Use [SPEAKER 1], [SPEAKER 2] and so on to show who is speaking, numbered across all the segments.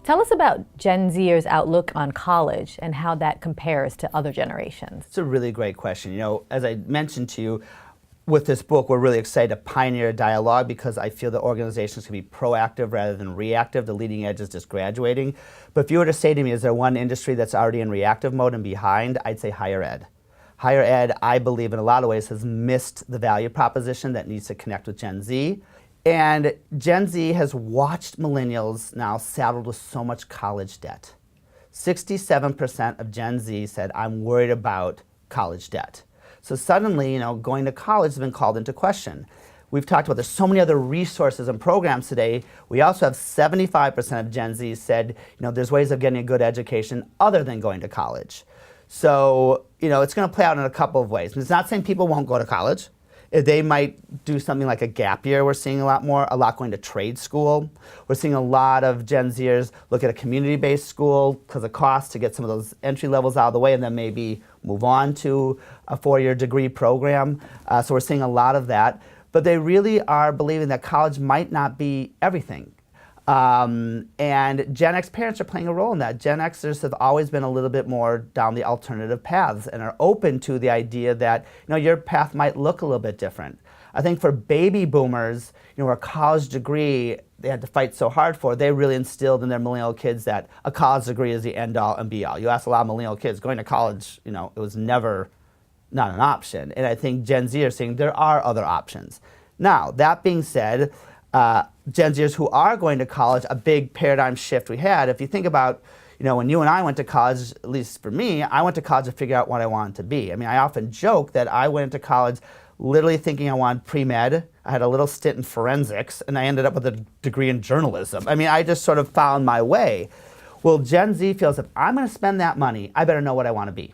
[SPEAKER 1] Tell us about Gen Zers' outlook on college and how that compares to other generations.
[SPEAKER 2] It's a really great question. You know, as I mentioned to you, with this book, we're really excited to pioneer a dialogue because I feel that organizations can be proactive rather than reactive. The leading edge is just graduating. But if you were to say to me, is there one industry that's already in reactive mode and behind, I'd say higher ed. Higher ed, I believe, in a lot of ways has missed the value proposition that needs to connect with Gen Z. And Gen Z has watched millennials now saddled with so much college debt. 67% of Gen Z said, I'm worried about college debt. So suddenly, you know, going to college has been called into question. We've talked about there's so many other resources and programs today. We also have 75% of Gen Z said, you know, there's ways of getting a good education other than going to college. So, you know, it's going to play out in a couple of ways. And it's not saying people won't go to college. They might do something like a gap year. We're seeing a lot going to trade school. We're seeing a lot of Gen Zers look at a community-based school because of cost to get some of those entry levels out of the way and then maybe move on to a 4-year degree program. So we're seeing a lot of that. But they really are believing that college might not be everything. And Gen X parents are playing a role in that. Gen Xers have always been a little bit more down the alternative paths and are open to the idea that, you know, your path might look a little bit different. I think for baby boomers, you know, a college degree they had to fight so hard for, they really instilled in their millennial kids that a college degree is the end all and be all. You ask a lot of millennial kids, going to college, you know, it was never not an option. And I think Gen Z are saying there are other options. Now, that being said, Gen Zers who are going to college, a big paradigm shift we had, if you think about, you know, when you and I went to college, at least for me, I went to college to figure out what I wanted to be. I mean, I often joke that I went to college literally thinking I wanted pre-med. I had a little stint in forensics, and I ended up with a degree in journalism. I mean, I just sort of found my way. Well, Gen Z feels if I'm going to spend that money, I better know what I want to be.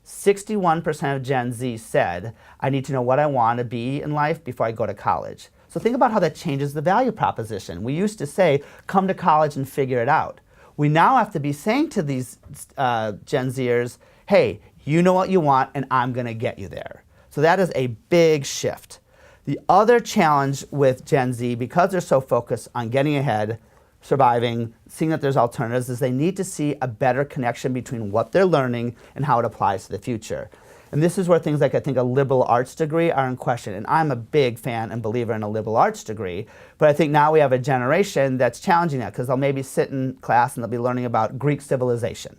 [SPEAKER 2] 61% of Gen Z said, I need to know what I want to be in life before I go to college. So think about how that changes the value proposition. We used to say, come to college and figure it out. We now have to be saying to these Gen Zers, hey, you know what you want and I'm going to get you there. So that is a big shift. The other challenge with Gen Z, because they're so focused on getting ahead, surviving, seeing that there's alternatives, is they need to see a better connection between what they're learning and how it applies to the future. And this is where things like, I think, a liberal arts degree are in question. And I'm a big fan and believer in a liberal arts degree. But I think now we have a generation that's challenging that because they'll maybe sit in class and they'll be learning about Greek civilization,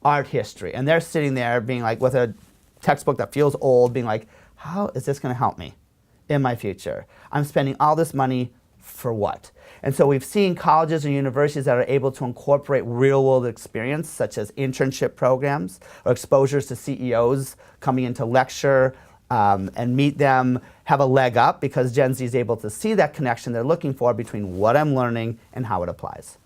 [SPEAKER 2] art history. And they're sitting there being like, with a textbook that feels old, being like, how is this going to help me in my future? I'm spending all this money for what? And so we've seen colleges and universities that are able to incorporate real-world experience, such as internship programs or exposures to CEOs coming in to lecture and meet them, have a leg up because Gen Z is able to see that connection they're looking for between what I'm learning and how it applies.